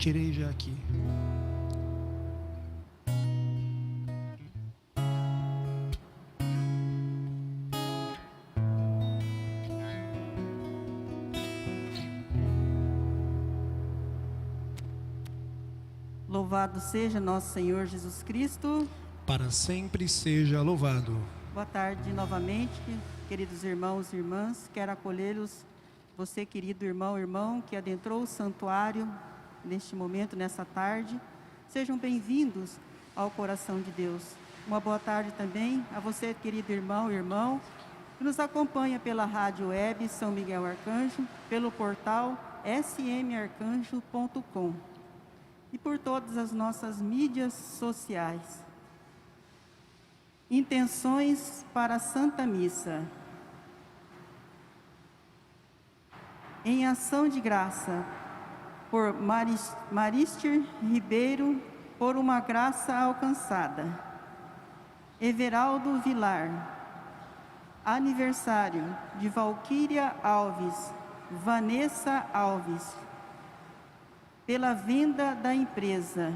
tirei já aqui. Louvado seja nosso Senhor Jesus Cristo. Para sempre seja louvado. Boa tarde novamente, queridos irmãos e irmãs. Quero acolhê-los, você, querido irmão, que adentrou o santuário neste momento, nessa tarde. Sejam bem-vindos ao coração de Deus. Uma boa tarde também a você, querido irmão, que nos acompanha pela rádio web São Miguel Arcanjo, pelo portal smarcanjo.com e por todas as nossas mídias sociais. Intenções para a Santa Missa. Em ação de graça, por Maristir Ribeiro, por uma graça alcançada. Everaldo Vilar. Aniversário de Valquíria Alves, Vanessa Alves. Pela venda da empresa.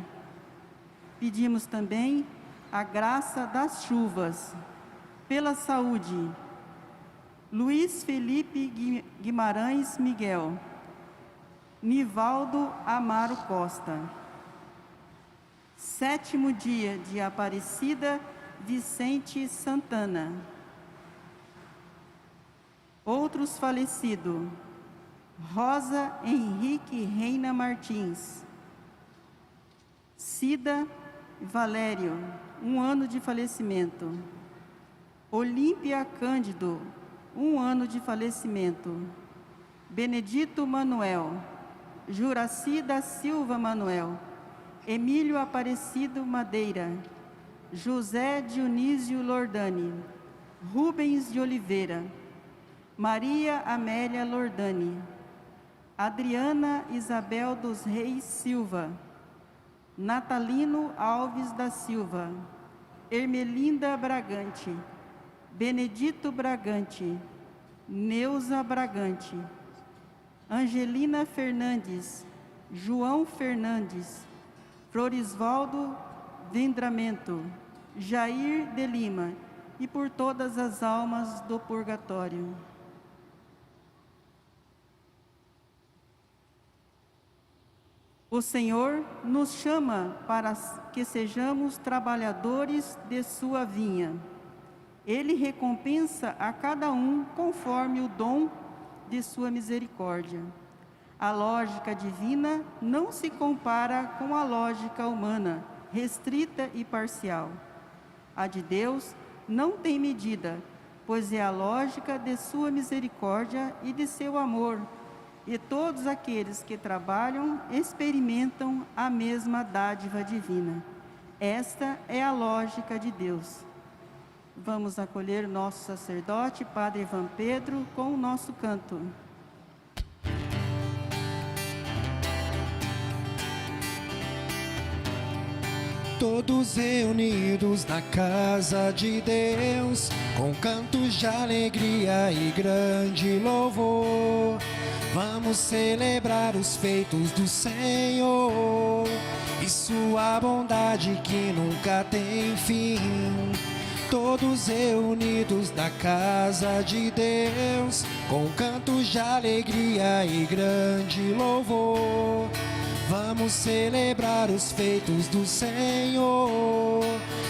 Pedimos também a graça das chuvas, pela saúde. Luiz Felipe Guimarães Miguel. Nivaldo Amaro Costa. 7º dia de Aparecida Vicente Santana. Outros falecidos. Rosa Henrique Reina Martins. Cida Valério, 1 ano de falecimento. Olímpia Cândido, 1 ano de falecimento. Benedito Manuel. Juraci da Silva Manuel. Emílio Aparecido Madeira. José Dionísio Lordani. Rubens de Oliveira. Maria Amélia Lordani. Adriana Isabel dos Reis Silva. Natalino Alves da Silva. Ermelinda Bragante. Benedito Bragante. Neuza Bragante. Angelina Fernandes. João Fernandes. Florisvaldo Vendramento. Jair de Lima. E por todas as almas do purgatório. O Senhor nos chama para que sejamos trabalhadores de sua vinha. Ele recompensa a cada um conforme o dom de sua misericórdia. A lógica divina não se compara com a lógica humana, restrita e parcial. A de Deus não tem medida, pois é a lógica de sua misericórdia e de seu amor. E todos aqueles que trabalham experimentam a mesma dádiva divina. Esta é a lógica de Deus. Vamos acolher nosso sacerdote, Padre Ivan Pedro, com o nosso canto. Todos reunidos na casa de Deus, com cantos de alegria e grande louvor. Vamos celebrar os feitos do Senhor e sua bondade que nunca tem fim. Todos reunidos na casa de Deus, com cantos de alegria e grande louvor. Vamos celebrar os feitos do Senhor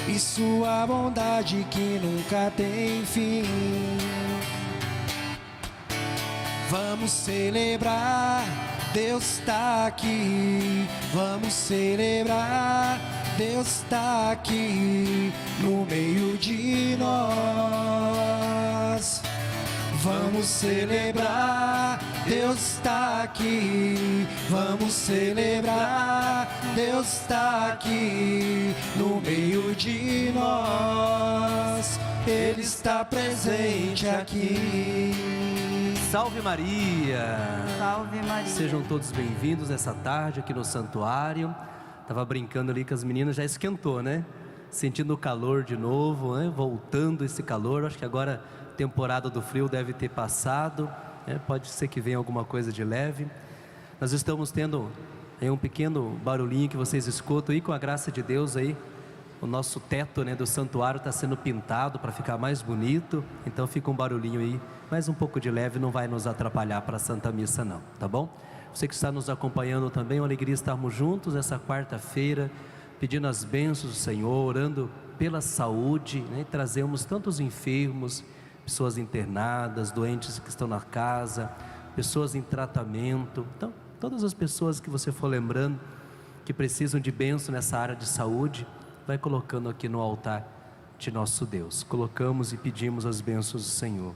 e sua bondade que nunca tem fim. Vamos celebrar, Deus está aqui. Vamos celebrar, Deus está aqui no meio de nós. Vamos celebrar, Deus está aqui. Vamos celebrar, Deus está aqui no meio de nós. Ele está presente aqui. Salve Maria! Salve Maria! Sejam todos bem-vindos essa tarde aqui no santuário. Tava brincando ali que as meninas já esquentou, né? Sentindo o calor de novo, né? Voltando esse calor. Acho que agora a temporada do frio deve ter passado, né? Pode ser que venha alguma coisa de leve. Nós estamos tendo É um pequeno barulhinho que vocês escutam e com a graça de Deus aí, o nosso teto, né, do santuário está sendo pintado para ficar mais bonito. Então fica um barulhinho aí, mas um pouco de leve, não vai nos atrapalhar para a Santa Missa não, tá bom? Você que está nos acompanhando também, uma alegria estarmos juntos nessa quarta-feira, pedindo as bênçãos do Senhor, orando pela saúde, né? Trazemos tantos enfermos, pessoas internadas, doentes que estão na casa, pessoas em tratamento. Então, todas as pessoas que você for lembrando que precisam de bênção nessa área de saúde, vai colocando aqui no altar de nosso Deus. Colocamos e pedimos as bênçãos do Senhor.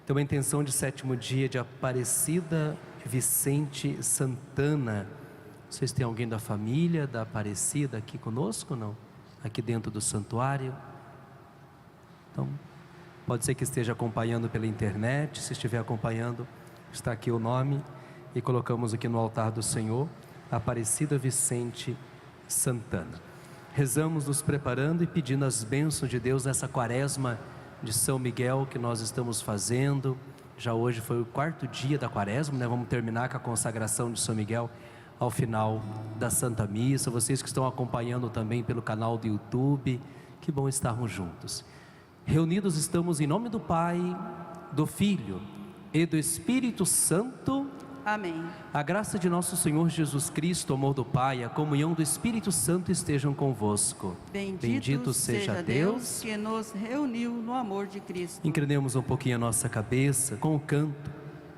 Tem uma intenção de 7º dia de Aparecida Vicente Santana. Vocês têm alguém da família da Aparecida aqui conosco ou não? Aqui dentro do santuário? Então, pode ser que esteja acompanhando pela internet. Se estiver acompanhando, está aqui o nome e colocamos aqui no altar do Senhor, Aparecida Vicente Santana. Rezamos nos preparando e pedindo as bênçãos de Deus nessa quaresma de São Miguel que nós estamos fazendo. Já hoje foi o 4º dia da quaresma, né? Vamos terminar com a consagração de São Miguel ao final da Santa Missa. Vocês que estão acompanhando também pelo canal do YouTube, que bom estarmos juntos. Reunidos estamos em nome do Pai, do Filho e do Espírito Santo. Amém. A graça de nosso Senhor Jesus Cristo, o amor do Pai, a comunhão do Espírito Santo estejam convosco. Bendito seja Deus que nos reuniu no amor de Cristo. Inclinemos um pouquinho a nossa cabeça com o canto.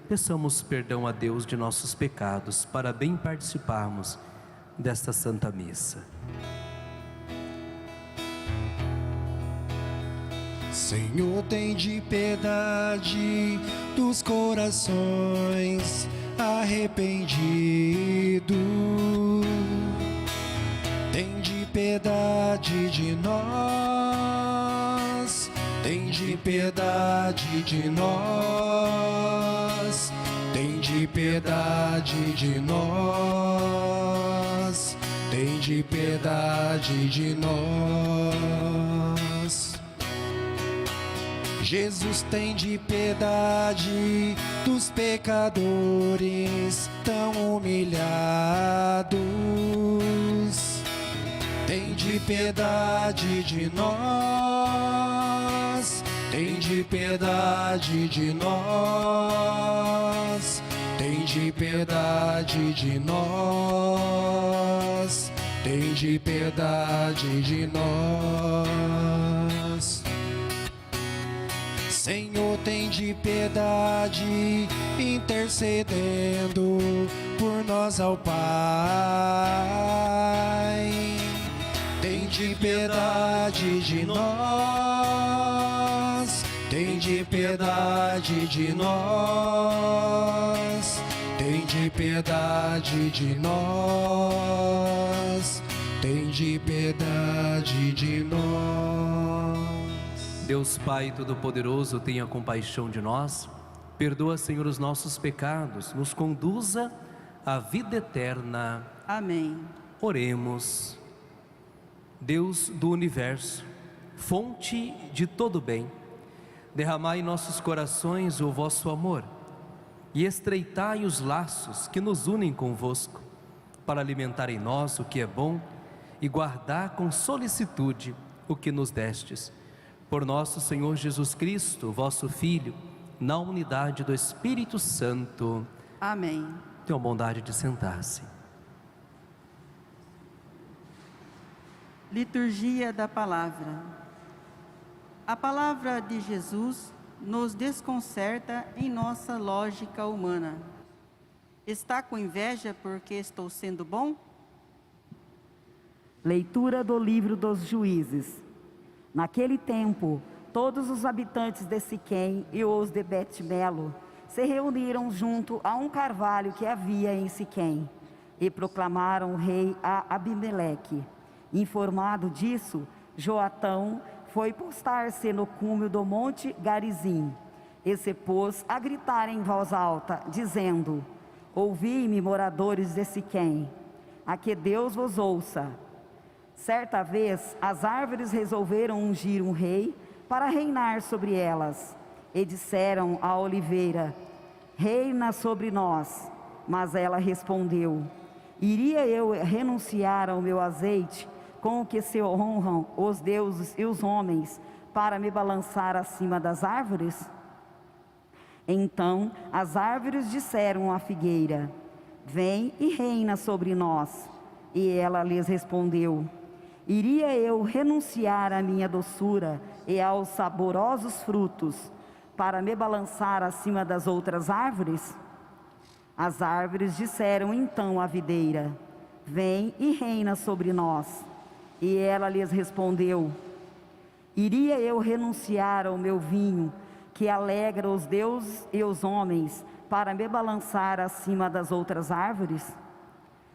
Peçamos perdão a Deus de nossos pecados para bem participarmos desta Santa Missa. Senhor, tem de piedade dos corações arrependido. Tem de piedade de nós. Tem de piedade de nós. Tem de piedade de nós. Tem de piedade de nós. Jesus, tem de piedade dos pecadores tão humilhados. Tem de piedade de nós. Tem de piedade de nós. Tem de piedade de nós. Tem de piedade de nós. Senhor, tem de piedade, intercedendo por nós ao Pai. Tem de piedade de nós. Tem de piedade de nós. Tem de piedade de nós. Tem de piedade de nós. Deus Pai Todo-Poderoso, tenha compaixão de nós, perdoa, Senhor, os nossos pecados, nos conduza à vida eterna. Amém. Oremos. Deus do Universo, fonte de todo bem, derramai em nossos corações o vosso amor e estreitai os laços que nos unem convosco, para alimentar em nós o que é bom e guardar com solicitude o que nos destes. Por nosso Senhor Jesus Cristo, vosso Filho, na unidade do Espírito Santo. Amém. Tenham a bondade de sentar-se. Liturgia da Palavra. A palavra de Jesus nos desconcerta em nossa lógica humana. Está com inveja porque estou sendo bom? Leitura do livro dos Juízes. Naquele tempo, todos os habitantes de Siquém e os de Bet-Melo se reuniram junto a um carvalho que havia em Siquém e proclamaram o rei a Abimeleque. Informado disso, Joatão foi postar-se no cume do monte Garizim e se pôs a gritar em voz alta, dizendo: ouvi-me, moradores de Siquém, a que Deus vos ouça. Certa vez, as árvores resolveram ungir um rei para reinar sobre elas, e disseram à oliveira: reina sobre nós. Mas ela respondeu: Iria eu renunciar ao meu azeite, com o que se honram os deuses e os homens, para me balançar acima das árvores? Então as árvores disseram à figueira: vem e reina sobre nós. E ela lhes respondeu: iria eu renunciar à minha doçura e aos saborosos frutos, para me balançar acima das outras árvores? As árvores disseram então à videira: vem e reina sobre nós. E ela lhes respondeu: iria eu renunciar ao meu vinho, que alegra os deuses e os homens, para me balançar acima das outras árvores?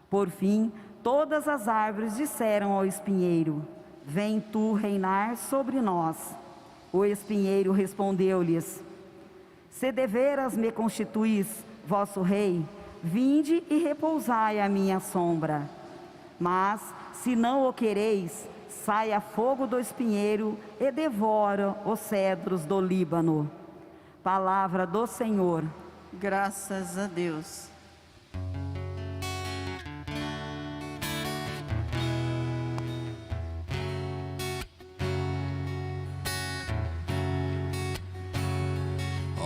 Por fim, todas as árvores disseram ao espinheiro: vem tu reinar sobre nós. O espinheiro respondeu-lhes: se deveras me constituís vosso rei, vinde e repousai à minha sombra. Mas, se não o quereis, saia fogo do espinheiro e devora os cedros do Líbano. Palavra do Senhor. Graças a Deus.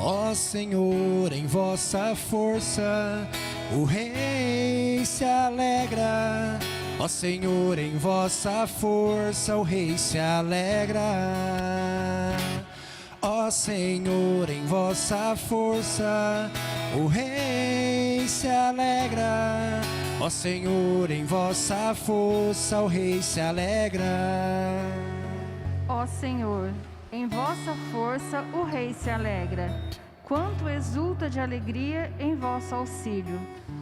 Ó Senhor, em vossa força, o Rei se alegra. Ó Senhor, em vossa força, o Rei se alegra. Ó Senhor, em vossa força, o Rei se alegra. Ó Senhor, em vossa força, o Rei se alegra. Ó Senhor, em vossa força o Rei se alegra. Quanto exulta de alegria em vosso auxílio.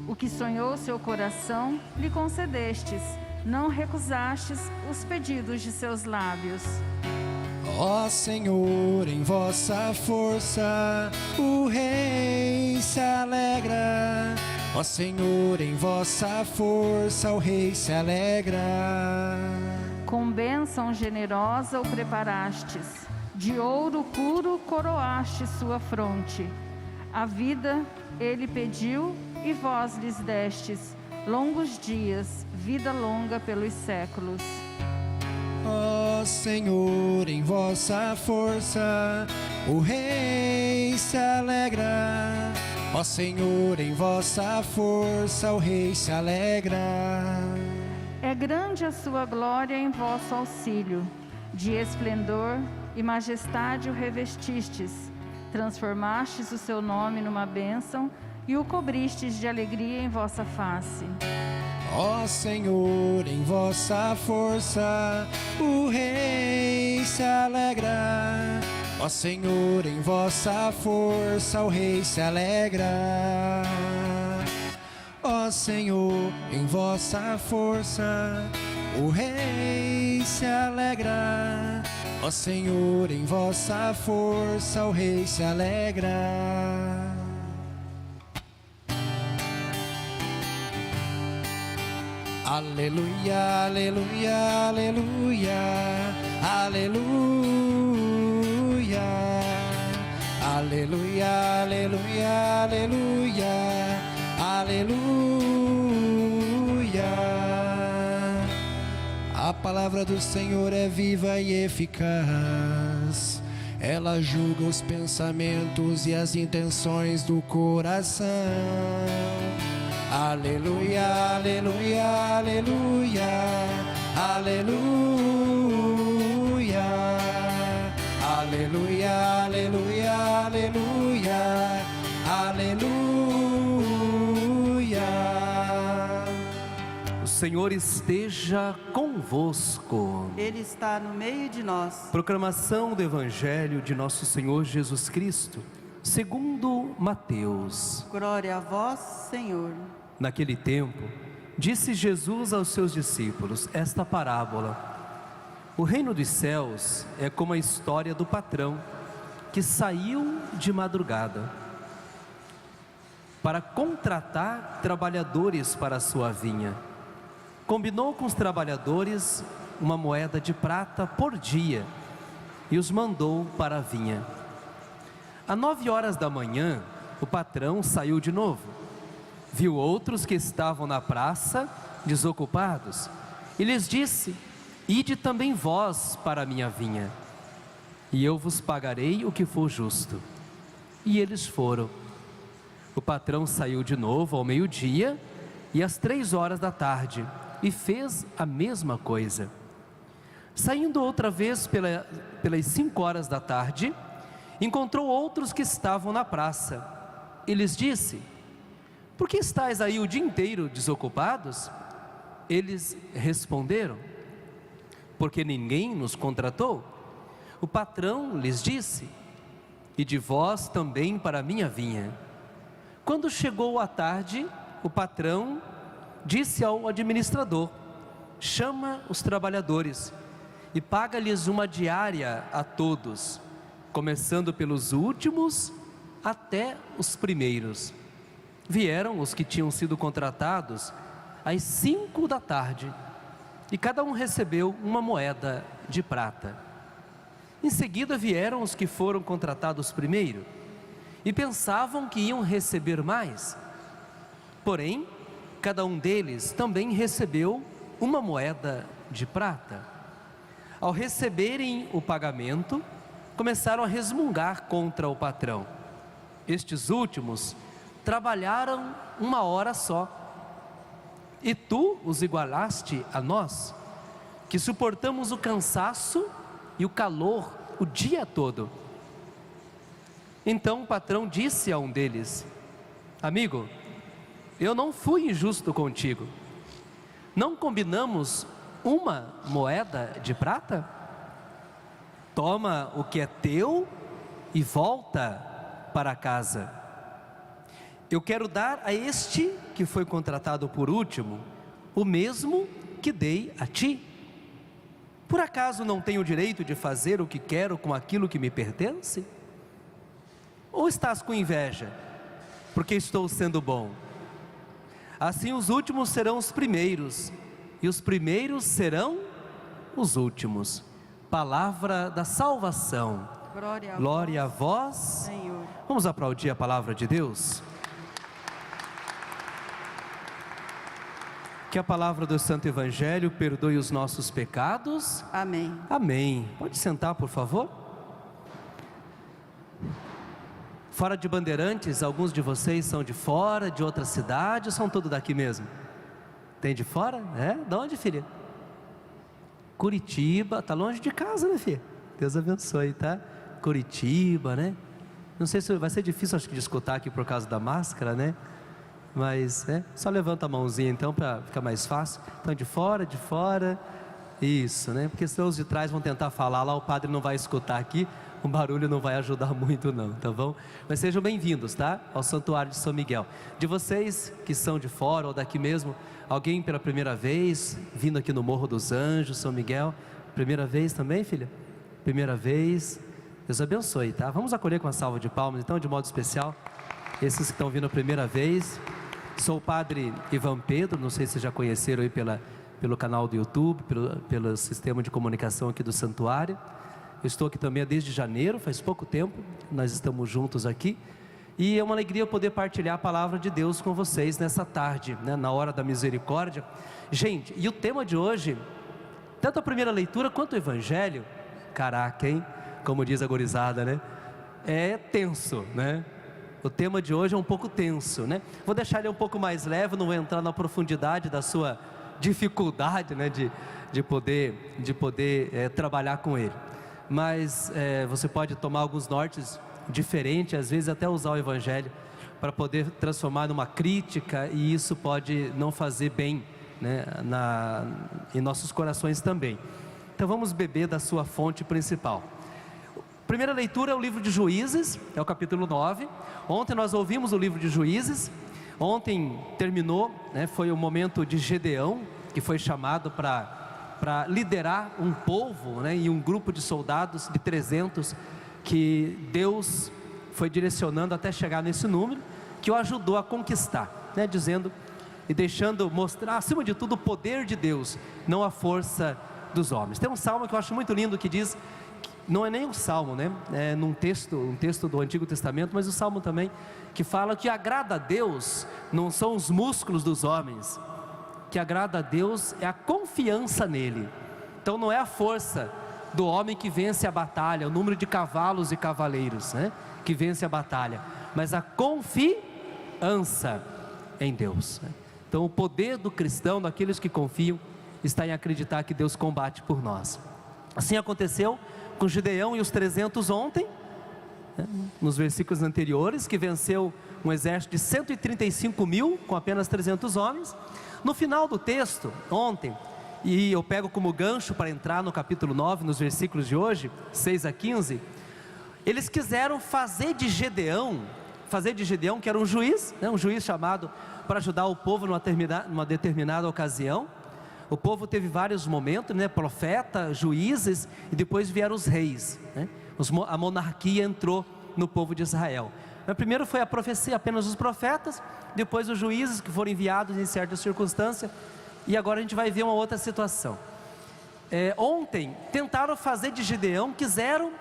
O que sonhou seu coração, lhe concedestes. Não recusastes os pedidos de seus lábios. Ó Senhor, em vossa força, o Rei se alegra. Ó Senhor, em vossa força, o Rei se alegra. Com bênção generosa o preparastes. De ouro puro coroaste sua fronte. A vida ele pediu e vós lhes destes. Longos dias, vida longa pelos séculos. Ó Senhor, em vossa força, o Rei se alegra. Ó Senhor, em vossa força, o Rei se alegra. É grande a sua glória em vosso auxílio. De esplendor e majestade o revestistes. Transformastes o seu nome numa bênção e o cobristes de alegria em vossa face. Ó Senhor, em vossa força, o Rei se alegra. Ó Senhor, em vossa força, o Rei se alegra. Ó Senhor, em vossa força, o Rei se alegra. Ó Senhor, em vossa força, o Rei se alegra. Aleluia, aleluia, aleluia, aleluia, aleluia, aleluia, aleluia, aleluia. A palavra do Senhor é viva e eficaz. Ela julga os pensamentos e as intenções do coração. Aleluia, aleluia, aleluia, aleluia, aleluia, aleluia, aleluia, aleluia. O Senhor esteja convosco. Ele está no meio de nós. Proclamação do Evangelho de nosso Senhor Jesus Cristo, segundo Mateus. Glória a vós, Senhor. Naquele tempo, disse Jesus aos seus discípulos esta parábola: o reino dos céus é como a história do patrão que saiu de madrugada para contratar trabalhadores para a sua vinha. Combinou com os trabalhadores uma moeda de prata por dia e os mandou para a vinha. Às 9 horas da manhã, o patrão saiu de novo. viu outros que estavam na praça, desocupados, e lhes disse: ide também vós para a minha vinha, e eu vos pagarei o que for justo. E eles foram. O patrão saiu de novo ao meio-dia e às 3 da tarde, e fez a mesma coisa. Saindo outra vez pelas 5 da tarde, encontrou outros que estavam na praça, e lhes disse: por que estáis aí o dia inteiro desocupados? Eles responderam: porque ninguém nos contratou. O patrão lhes disse: ide vós também para a minha vinha. Quando chegou a tarde, o patrão disse ao administrador: chama os trabalhadores e paga-lhes uma diária a todos, começando pelos últimos até os primeiros. Vieram os que tinham sido contratados às 5 da tarde, e cada um recebeu uma moeda de prata. Em seguida vieram os que foram contratados primeiro, e pensavam que iam receber mais. Porém, cada um deles também recebeu uma moeda de prata. Ao receberem o pagamento, começaram a resmungar contra o patrão. Estes últimos trabalharam 1 hora só, e tu os igualaste a nós, que suportamos o cansaço e o calor o dia todo. Então o patrão disse a um deles: amigo, eu não fui injusto contigo. Não combinamos uma moeda de prata? Toma o que é teu e volta para casa. Eu quero dar a este que foi contratado por último o mesmo que dei a ti. Por acaso não tenho o direito de fazer o que quero com aquilo que me pertence? Ou estás com inveja, porque estou sendo bom? Assim os últimos serão os primeiros, e os primeiros serão os últimos. Palavra da salvação. Glória a vós, Senhor. Vamos aplaudir a palavra de Deus? Que a palavra do Santo Evangelho perdoe os nossos pecados. Amém. Amém. Pode sentar, por favor. Fora de Bandeirantes, alguns de vocês são de fora, de outra cidade, ou são todos daqui mesmo? Tem de fora? É? De onde, filha? Curitiba, tá longe de casa, né, filha? Deus abençoe, tá? Curitiba, né? Não sei se vai ser difícil, acho que, de escutar aqui por causa da máscara, né? Mas, só levanta a mãozinha então para ficar mais fácil. Então, de fora, isso, né? Porque senão os de trás vão tentar falar lá, o padre não vai escutar aqui, o barulho não vai ajudar muito não, tá bom? Mas sejam bem-vindos, tá? Ao Santuário de São Miguel. De vocês que são de fora ou daqui mesmo, alguém pela primeira vez, vindo aqui no Morro dos Anjos, São Miguel, primeira vez também, filha? Primeira vez, Deus abençoe, tá? Vamos acolher com uma salva de palmas, então, de modo especial, esses que estão vindo a primeira vez. Sou o padre Ivan Pedro, não sei se já conheceram aí pelo canal do YouTube, pelo sistema de comunicação aqui do Santuário. Eu estou aqui também desde janeiro, faz pouco tempo, nós estamos juntos aqui. E é uma alegria poder partilhar a palavra de Deus com vocês nessa tarde, né, na hora da misericórdia. Gente, e o tema de hoje, tanto a primeira leitura quanto o Evangelho, caraca, hein? Como diz a gurizada, né? É tenso, né? O tema de hoje é um pouco tenso, né? Vou deixar ele um pouco mais leve, não vou entrar na profundidade da sua dificuldade, né? De poder trabalhar com ele. Mas você pode tomar alguns nortes diferentes, às vezes até usar o Evangelho para poder transformar numa crítica, e isso pode não fazer bem, né? Em nossos corações também. Então vamos beber da sua fonte principal. Primeira leitura é o livro de Juízes, é o capítulo 9. Ontem nós ouvimos o livro de Juízes. Ontem terminou, né, foi o momento de Gedeão, que foi chamado para liderar um povo, né, e um grupo de soldados de 300, que Deus foi direcionando até chegar nesse número, que o ajudou a conquistar, né, dizendo e deixando mostrar, acima de tudo, o poder de Deus, não a força dos homens. Tem um salmo que eu acho muito lindo que diz: não é nem um salmo, né? É um texto do Antigo Testamento, mas o salmo também, que fala que agrada a Deus não são os músculos dos homens, que agrada a Deus é a confiança nele. Então não é a força do homem que vence a batalha, o número de cavalos e cavaleiros, né, que vence a batalha, mas a confiança em Deus, né? Então o poder do cristão, daqueles que confiam, está em acreditar que Deus combate por nós. Assim aconteceu com Gideão e os 300 ontem, né, nos versículos anteriores, que venceu um exército de 135 mil com apenas 300 homens. No final do texto, ontem, e eu pego como gancho para entrar no capítulo 9, nos versículos de hoje, 6 a 15, eles quiseram fazer de Gedeão, que era um juiz, né, um juiz chamado para ajudar o povo numa determinada ocasião. O povo teve vários momentos, né, profeta, juízes, e depois vieram os reis, né? A monarquia entrou no povo de Israel. Mas primeiro foi a profecia, apenas os profetas, depois os juízes que foram enviados em certas circunstâncias, e agora a gente vai ver uma outra situação. Ontem tentaram fazer de Gideão, quiseram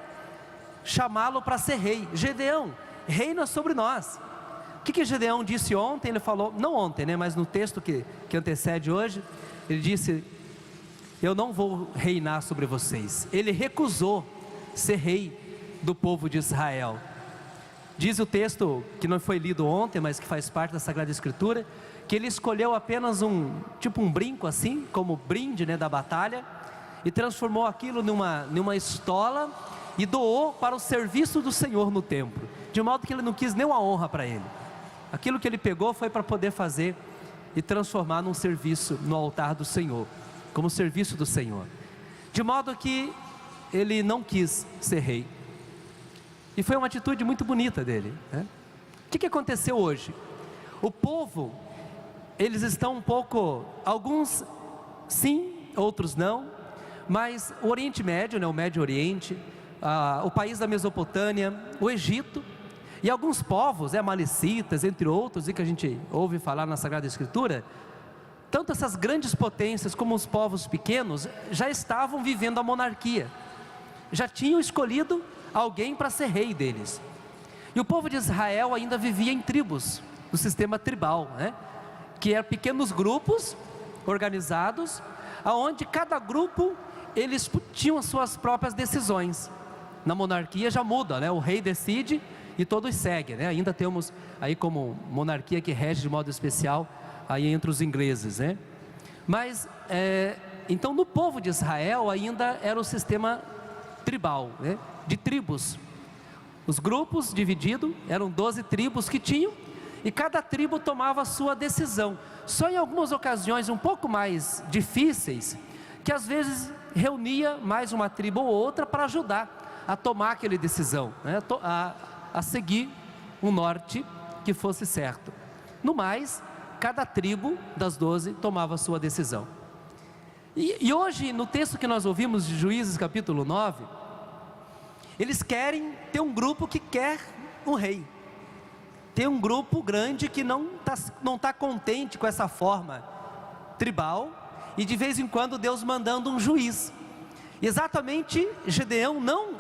chamá-lo para ser rei. Gedeão, reina sobre nós. O que Gedeão disse ontem? Ele falou, não ontem, né, mas no texto que antecede hoje, ele disse: eu não vou reinar sobre vocês. Ele recusou ser rei do povo de Israel. Diz o texto, que não foi lido ontem, mas que faz parte da Sagrada Escritura, que ele escolheu apenas um brinco assim, como brinde, né, da batalha, e transformou aquilo numa estola, e doou para o serviço do Senhor no templo, de modo que ele não quis nenhuma honra para ele. Aquilo que ele pegou foi para poder fazer e transformar num serviço no altar do Senhor, como serviço do Senhor, de modo que ele não quis ser rei. E foi uma atitude muito bonita dele, né? O que aconteceu hoje? O povo, eles estão um pouco, alguns sim, outros não, mas o Oriente Médio, né, o Médio Oriente, o país da Mesopotâmia, o Egito, e alguns povos, amalecitas, entre outros, e que a gente ouve falar na Sagrada Escritura, tanto essas grandes potências como os povos pequenos, já estavam vivendo a monarquia, já tinham escolhido alguém para ser rei deles. E o povo de Israel ainda vivia em tribos, no sistema tribal, né? Que eram pequenos grupos organizados, aonde cada grupo, eles tinham as suas próprias decisões. Na monarquia já muda, né? O rei decide e todos seguem, né? Ainda temos aí como monarquia que rege de modo especial aí entre os ingleses, né? Mas, então no povo de Israel ainda era o sistema tribal, né? De tribos. Os grupos divididos, eram 12 tribos que tinham, e cada tribo tomava a sua decisão. Só em algumas ocasiões um pouco mais difíceis, que às vezes reunia mais uma tribo ou outra para ajudar a tomar aquela decisão, né? A seguir um norte que fosse certo. No mais, cada tribo das 12 tomava a sua decisão. E hoje, no texto que nós ouvimos de Juízes capítulo 9, eles querem ter um grupo que quer um rei. Tem um grupo grande que não está contente com essa forma tribal, e de vez em quando Deus mandando um juiz. Exatamente, Gedeão não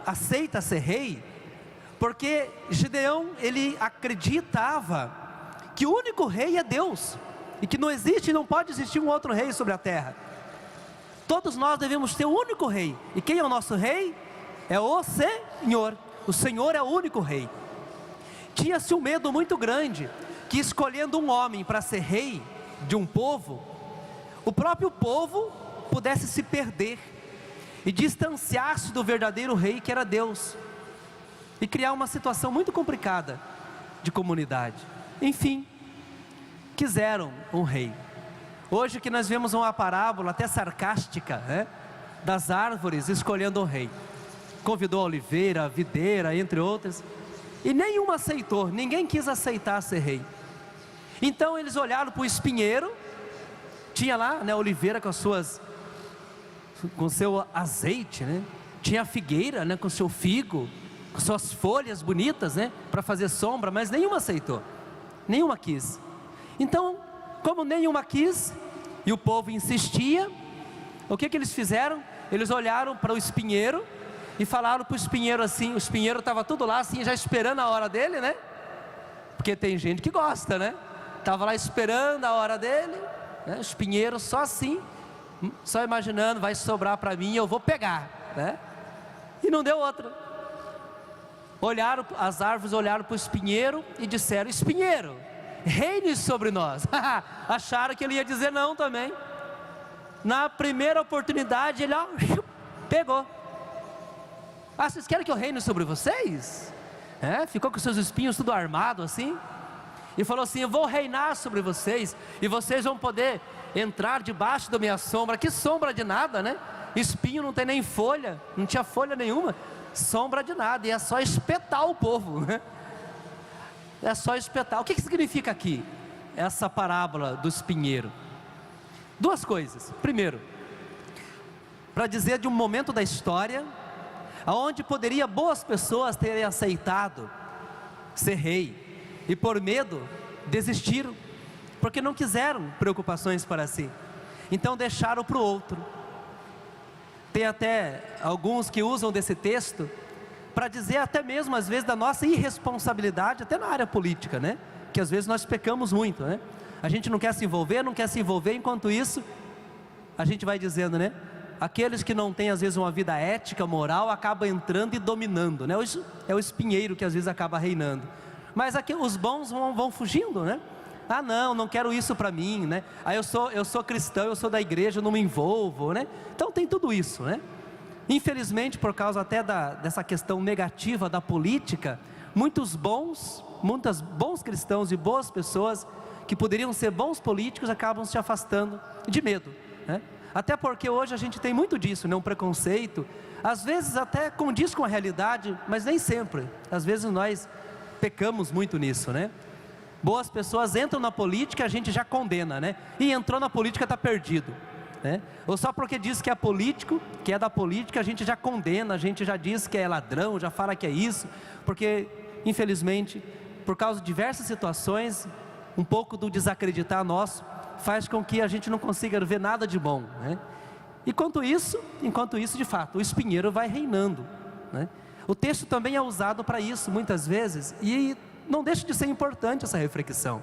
aceita ser rei, porque Gedeão, ele acreditava que o único rei é Deus, e que não existe e não pode existir um outro rei sobre a terra. Todos nós devemos ter um único rei, e quem é o nosso rei? É o Senhor. O Senhor é o único rei. Tinha-se um medo muito grande, que escolhendo um homem para ser rei de um povo, o próprio povo pudesse se perder, e distanciar-se do verdadeiro rei que era Deus, e criar uma situação muito complicada de comunidade. Enfim, quiseram um rei. Hoje que nós vemos uma parábola até sarcástica, né, das árvores escolhendo um rei. Convidou a oliveira, a videira, entre outras, e nenhuma aceitou, ninguém quis aceitar ser rei. Então eles olharam para o espinheiro, tinha lá, né, a oliveira com seu azeite, né? Tinha a figueira, né, com seu figo, com suas folhas bonitas, né, para fazer sombra, mas nenhuma aceitou, nenhuma quis. Então, como nenhuma quis, e o povo insistia, o que eles fizeram? Eles olharam para o espinheiro e falaram para o espinheiro assim, o espinheiro estava tudo lá assim, já esperando a hora dele, né? Porque tem gente que gosta, né? Estava lá esperando a hora dele, né? O espinheiro só assim, só imaginando, vai sobrar para mim, eu vou pegar, né? E não deu outra. Olharam, as árvores olharam para o espinheiro e disseram: espinheiro, reine sobre nós. Acharam que ele ia dizer não também. Na primeira oportunidade ele pegou. Vocês querem que eu reine sobre vocês? Ficou com seus espinhos tudo armado assim, e falou assim: eu vou reinar sobre vocês, e vocês vão poder entrar debaixo da minha sombra. Que sombra de nada, né? Espinho não tem nem folha, não tinha folha nenhuma, sombra de nada, e é só espetar o povo, né? É só espetar. O que significa aqui essa parábola do espinheiro? Duas coisas. Primeiro, para dizer de um momento da história aonde poderia boas pessoas terem aceitado ser rei, e por medo desistiram, porque não quiseram preocupações para si, então deixaram para o outro. Tem até alguns que usam desse texto para dizer até mesmo às vezes da nossa irresponsabilidade, até na área política, né? Que às vezes nós pecamos muito, né? A gente não quer se envolver, enquanto isso a gente vai dizendo, né? Aqueles que não têm às vezes uma vida ética, moral, acabam entrando e dominando, né? É o espinheiro que às vezes acaba reinando. Mas aqui os bons vão fugindo, né? Ah, não quero isso para mim, né? Ah, eu sou cristão, eu sou da igreja, eu não me envolvo, né? Então tem tudo isso, né? Infelizmente, por causa até dessa questão negativa da política, muitos bons cristãos e boas pessoas que poderiam ser bons políticos acabam se afastando de medo, né? Até porque hoje a gente tem muito disso, né? Um preconceito, às vezes até condiz com a realidade, mas nem sempre. Às vezes nós pecamos muito nisso, né? Boas pessoas entram na política, a gente já condena, né? E entrou na política, está perdido, né? Ou só porque diz que é político, que é da política, a gente já condena, a gente já diz que é ladrão, já fala que é isso, porque infelizmente, por causa de diversas situações, um pouco do desacreditar nosso, faz com que a gente não consiga ver nada de bom, né? Enquanto isso, de fato, o espinheiro vai reinando, né? O texto também é usado para isso, muitas vezes, e não deixa de ser importante essa reflexão.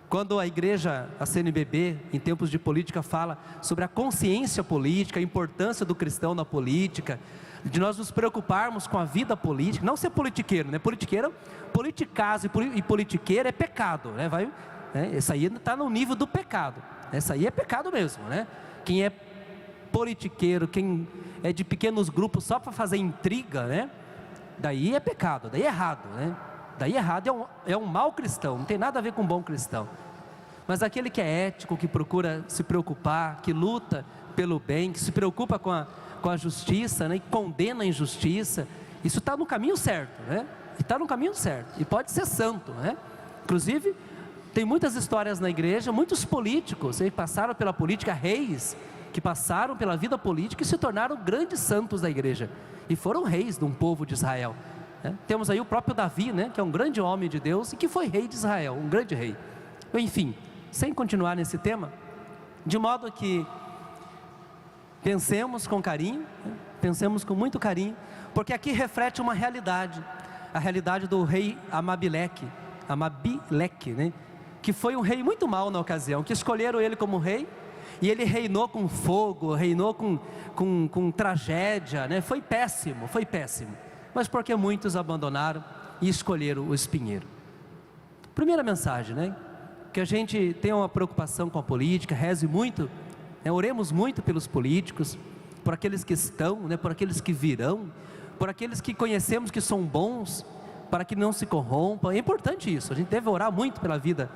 Quando a igreja, a CNBB, em tempos de política, fala sobre a consciência política, a importância do cristão na política, de nós nos preocuparmos com a vida política, não ser politiqueiro, né? Politicazo e politiqueiro é pecado, né? Isso aí está no nível do pecado, isso aí é pecado mesmo, né? Quem é politiqueiro, quem é de pequenos grupos só para fazer intriga, né? Daí é pecado, daí é errado, né? Daí errado é um mau cristão, não tem nada a ver com um bom cristão. Mas aquele que é ético, que procura se preocupar, que luta pelo bem, que se preocupa com a justiça, né? E condena a injustiça, isso está no caminho certo, né? E está no caminho certo, e pode ser santo, né? Inclusive, tem muitas histórias na igreja, muitos políticos que passaram pela política, reis, que passaram pela vida política e se tornaram grandes santos da igreja, e foram reis de um povo de Israel, né? Temos aí o próprio Davi, né? Que é um grande homem de Deus e que foi rei de Israel, um grande rei. Enfim, sem continuar nesse tema, de modo que pensemos com carinho, né? Pensemos com muito carinho, porque aqui reflete uma realidade, a realidade do rei Amabileque, né? Que foi um rei muito mau na ocasião, que escolheram ele como rei, e ele reinou com fogo, reinou com tragédia, né? Foi péssimo, mas porque muitos abandonaram e escolheram o espinheiro. Primeira mensagem, né? Que a gente tenha uma preocupação com a política, reze muito, né? Oremos muito pelos políticos, por aqueles que estão, né? Por aqueles que virão, por aqueles que conhecemos que são bons, para que não se corrompam. É importante isso, a gente deve orar muito pela vida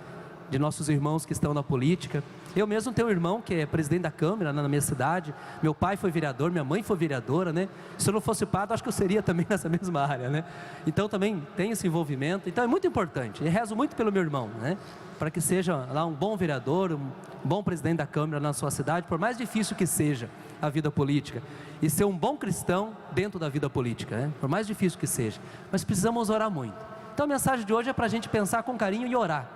de nossos irmãos que estão na política. Eu mesmo tenho um irmão que é presidente da Câmara na minha cidade, meu pai foi vereador, minha mãe foi vereadora, né? Se eu não fosse padre, acho que eu seria também nessa mesma área, né? Então também tem esse envolvimento, então é muito importante, e rezo muito pelo meu irmão, né? Para que seja lá um bom vereador, um bom presidente da Câmara na sua cidade, por mais difícil que seja a vida política, e ser um bom cristão dentro da vida política, né? Por mais difícil que seja, mas precisamos orar muito. Então a mensagem de hoje é para a gente pensar com carinho e orar,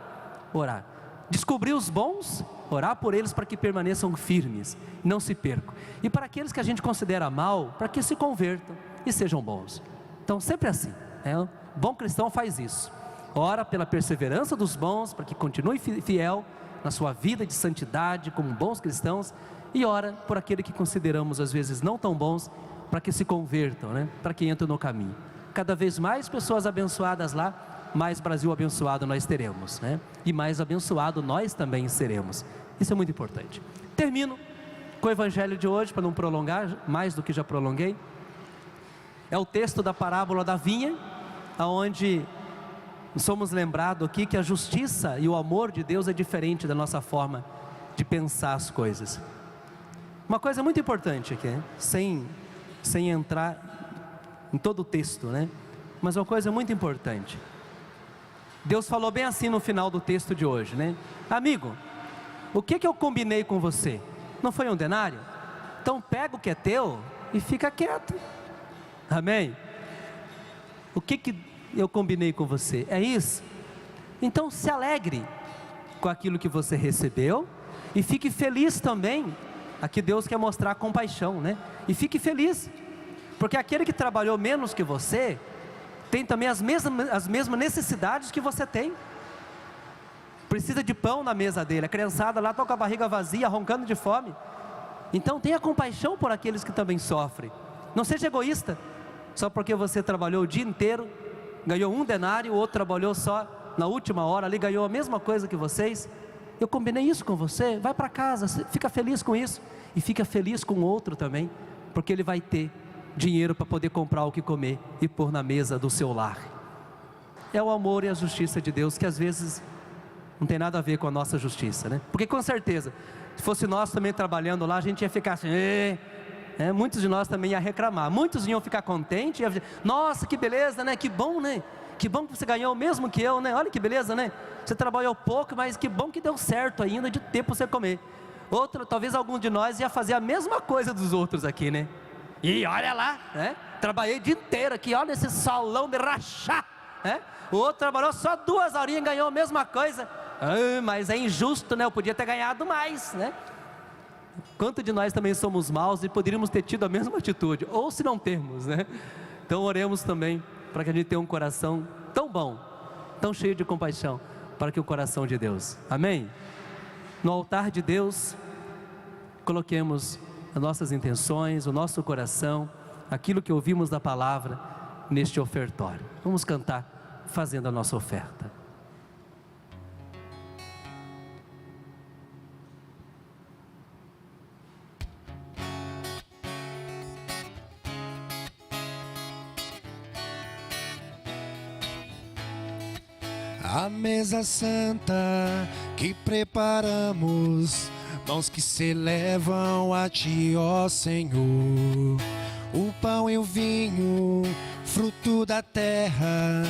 descobrir os bons, orar por eles para que permaneçam firmes, não se percam, e para aqueles que a gente considera mal, para que se convertam, e sejam bons. Então, sempre assim, né? O bom cristão faz isso. Ora pela perseverança dos bons, para que continue fiel na sua vida de santidade, como bons cristãos, e ora por aquele que consideramos às vezes não tão bons, para que se convertam, né? Para que entrem no caminho. Cada vez mais pessoas abençoadas lá, mais Brasil abençoado nós teremos, né? E mais abençoado nós também seremos. Isso é muito importante. Termino com o evangelho de hoje, para não prolongar mais do que já prolonguei. É o texto da parábola da vinha, onde somos lembrados aqui que a justiça e o amor de Deus é diferente da nossa forma de pensar as coisas. Uma coisa muito importante aqui, né? sem entrar em todo o texto, né? Mas uma coisa muito importante. Deus falou bem assim no final do texto de hoje, né? Amigo, o que eu combinei com você? Não foi um denário? Então pega o que é teu e fica quieto. Amém? O que eu combinei com você? É isso? Então se alegre com aquilo que você recebeu e fique feliz também. Aqui Deus quer mostrar compaixão, né? E fique feliz, porque aquele que trabalhou menos que você tem também as mesmas necessidades que você tem. Precisa de pão na mesa dele, a criançada lá está com a barriga vazia, roncando de fome. Então tenha compaixão por aqueles que também sofrem. Não seja egoísta, só porque você trabalhou o dia inteiro, ganhou um denário, o outro trabalhou só na última hora, ali ganhou a mesma coisa que vocês. Eu combinei isso com você, vai para casa, fica feliz com isso, e fica feliz com o outro também, porque ele vai ter dinheiro para poder comprar o que comer e pôr na mesa do seu lar. É o amor e a justiça de Deus, que às vezes não tem nada a ver com a nossa justiça, né? Porque com certeza, se fosse nós também trabalhando lá, a gente ia ficar assim, muitos de nós também iam reclamar, muitos iam ficar contentes, iam dizer, nossa, que beleza, né? Que bom, né? Que bom que você ganhou o mesmo que eu, né? Olha que beleza, né? Você trabalhou pouco, mas que bom que deu certo ainda de ter para você comer. Outro, talvez algum de nós ia fazer a mesma coisa dos outros aqui, né? E olha lá, né? Trabalhei o dia inteiro aqui, olha esse solão de rachar, né? O outro trabalhou só 2 horinhas e ganhou a mesma coisa. Mas é injusto, né? Eu podia ter ganhado mais, né? Quanto de nós também somos maus e poderíamos ter tido a mesma atitude, ou se não termos, né? Então oremos também para que a gente tenha um coração tão bom, tão cheio de compaixão, para que o coração de Deus, amém? No altar de Deus, coloquemos as nossas intenções, o nosso coração, aquilo que ouvimos da palavra neste ofertório. Vamos cantar fazendo a nossa oferta. A mesa santa que preparamos, mãos que se elevam a Ti, ó Senhor. O pão e o vinho, fruto da terra,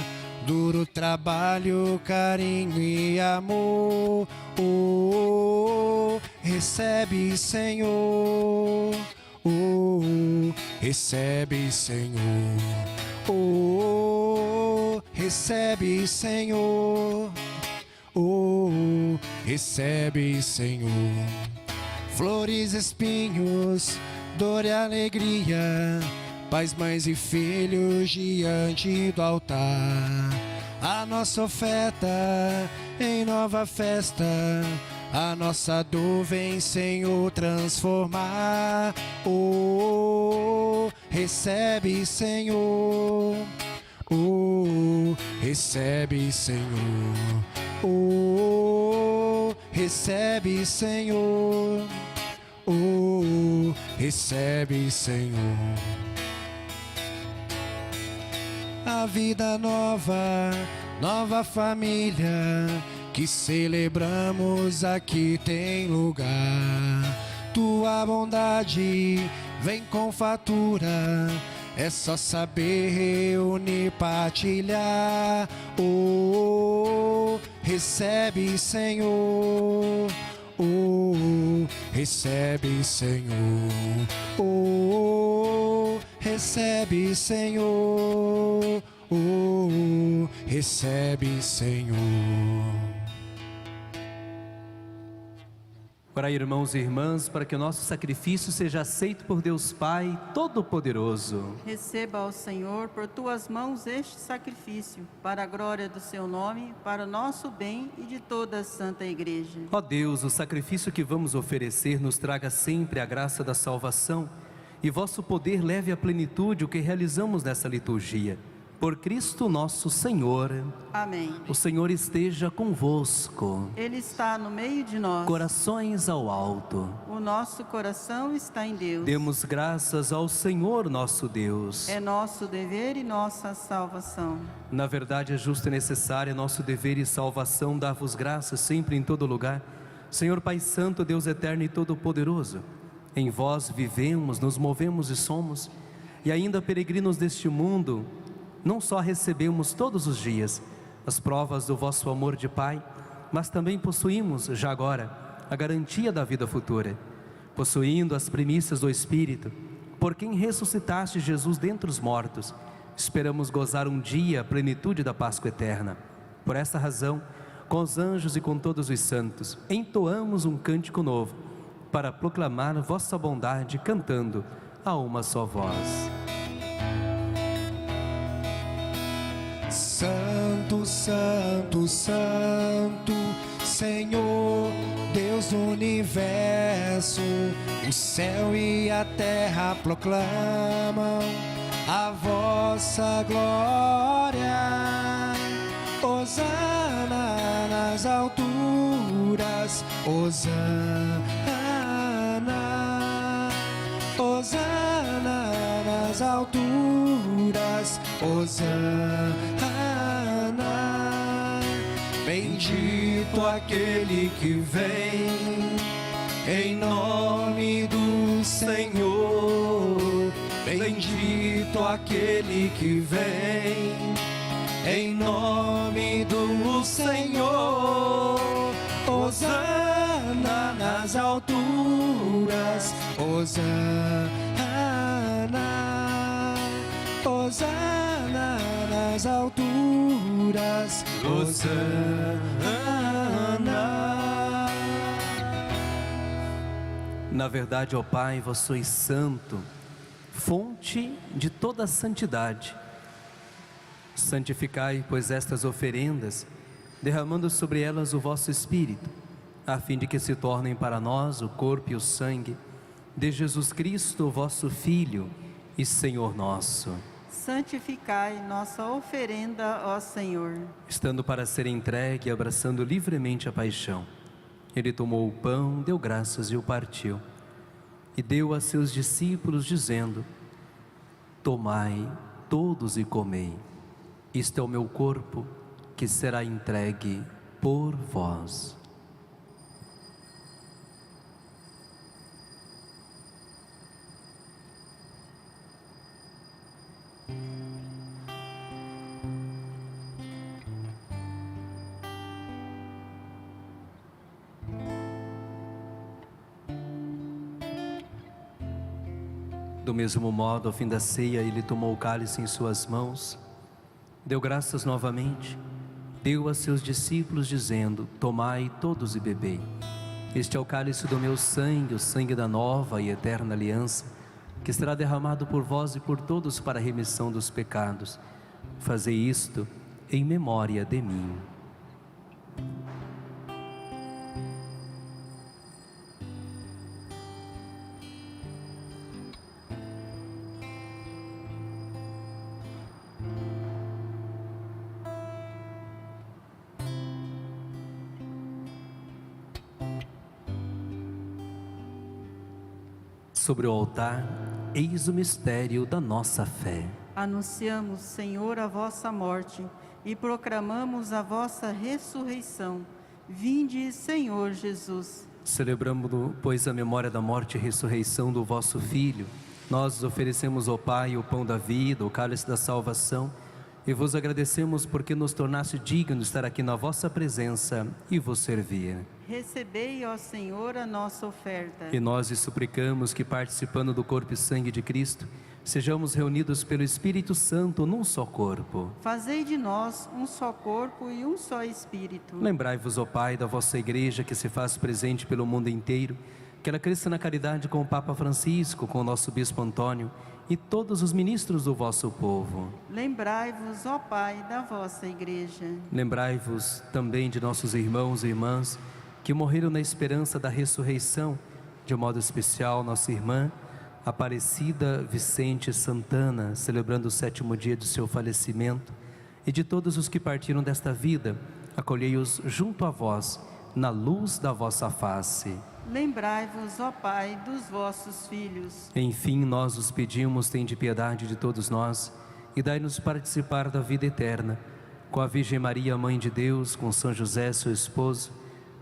duro trabalho, carinho e amor. Recebe, Senhor. Recebe, Senhor. Recebe, Senhor. Recebe, Senhor. Flores, espinhos, dor e alegria, pais, mães e filhos diante do altar. A nossa oferta em nova festa, a nossa dor vem, Senhor, transformar. Recebe, Senhor. Recebe, Senhor. Recebe, Senhor. Recebe, Senhor. A vida nova, nova família, que celebramos aqui tem lugar. Tua bondade vem com fatura, é só saber reunir, partilhar. Recebe, Senhor. Recebe, Senhor. Recebe, Senhor. Recebe, Senhor. Orai, irmãos e irmãs, para que o nosso sacrifício seja aceito por Deus Pai Todo-Poderoso. Receba ao Senhor por tuas mãos este sacrifício, para a glória do seu nome, para o nosso bem e de toda a Santa Igreja. Ó Deus, o sacrifício que vamos oferecer nos traga sempre a graça da salvação, e vosso poder leve à plenitude o que realizamos nessa liturgia. Por Cristo nosso Senhor. Amém. O Senhor esteja convosco. Ele está no meio de nós. Corações ao alto. O nosso coração está em Deus. Demos graças ao Senhor nosso Deus. É nosso dever e nossa salvação. Na verdade, é justo e necessário, é nosso dever e salvação dar-vos graças sempre em todo lugar. Senhor Pai Santo, Deus eterno e todo-poderoso, em vós vivemos, nos movemos e somos, e ainda peregrinos deste mundo, não só recebemos todos os dias as provas do vosso amor de Pai, mas também possuímos, já agora, a garantia da vida futura, possuindo as primícias do Espírito, por quem ressuscitaste Jesus dentre os mortos, esperamos gozar um dia a plenitude da Páscoa eterna. Por esta razão, com os anjos e com todos os santos, entoamos um cântico novo, para proclamar vossa bondade, cantando a uma só voz. Santo, Santo, Santo, Senhor, Deus do universo, o céu e a terra proclamam a vossa glória. Hosana nas alturas, Hosana, Hosana nas alturas, Hosana. Bendito aquele que vem em nome do Senhor. Bendito aquele que vem em nome do Senhor. Hosana nas alturas, Hosana, Hosana nas alturas, Hosana. Na verdade, ó Pai, vós sois santo, fonte de toda a santidade. Santificai, pois, estas oferendas, derramando sobre elas o vosso Espírito, a fim de que se tornem para nós o corpo e o sangue de Jesus Cristo, vosso Filho e Senhor nosso. Santificai nossa oferenda, ó Senhor. Estando para ser entregue e abraçando livremente a paixão, ele tomou o pão, deu graças e o partiu, e deu a seus discípulos, dizendo: tomai todos e comei, isto é o meu corpo, que será entregue por vós. Do mesmo modo, ao fim da ceia, ele tomou o cálice em suas mãos, deu graças novamente, deu a seus discípulos, dizendo: tomai todos e bebei. Este é o cálice do meu sangue, o sangue da nova e eterna aliança, que será derramado por vós e por todos para a remissão dos pecados. Fazei isto em memória de mim. Sobre o altar, eis o mistério da nossa fé. Anunciamos, Senhor, a vossa morte e proclamamos a vossa ressurreição. Vinde, Senhor Jesus. Celebramos, pois, a memória da morte e ressurreição do vosso Filho. Nós oferecemos ao Pai o pão da vida, o cálice da salvação E vos agradecemos porque nos tornaste dignos de estar aqui na vossa presença e vos servir. Recebei, ó Senhor, a nossa oferta. E nós lhe suplicamos que, participando do corpo e sangue de Cristo, sejamos reunidos pelo Espírito Santo num só corpo. Fazei de nós um só corpo e um só Espírito. Lembrai-vos, ó Pai, da vossa Igreja que se faz presente pelo mundo inteiro, que ela cresça na caridade com o Papa Francisco, com o nosso Bispo Antônio e todos os ministros do vosso povo. Lembrai-vos, ó Pai, da vossa Igreja. Lembrai-vos também de nossos irmãos e irmãs que morreram na esperança da ressurreição, de modo especial nossa irmã Aparecida Vicente Santana, celebrando o 7º dia do seu falecimento, e de todos os que partiram desta vida, acolhei-os junto a vós, na luz da vossa face. Lembrai-vos, ó Pai, dos vossos filhos. Enfim, nós os pedimos, tende piedade de todos nós, e dai-nos participar da vida eterna, com a Virgem Maria, Mãe de Deus, com São José, seu esposo,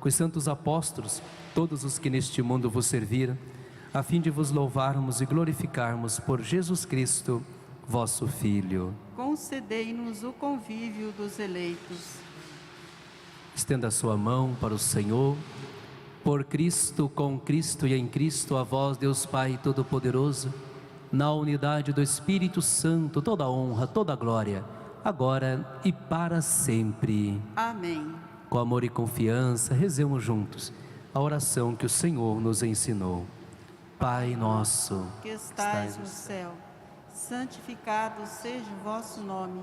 com os santos apóstolos, todos os que neste mundo vos serviram, a fim de vos louvarmos e glorificarmos por Jesus Cristo, vosso Filho. Concedei-nos o convívio dos eleitos. Estenda a sua mão para o Senhor. Por Cristo, com Cristo e em Cristo, a vós, Deus Pai Todo-Poderoso, na unidade do Espírito Santo, toda honra, toda glória, agora e para sempre. Amém. Com amor e confiança, rezemos juntos a oração que o Senhor nos ensinou. Pai nosso, Que estais no céu, santificado seja o vosso nome.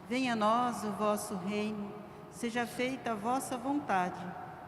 Venha a nós o vosso reino, seja feita a vossa vontade,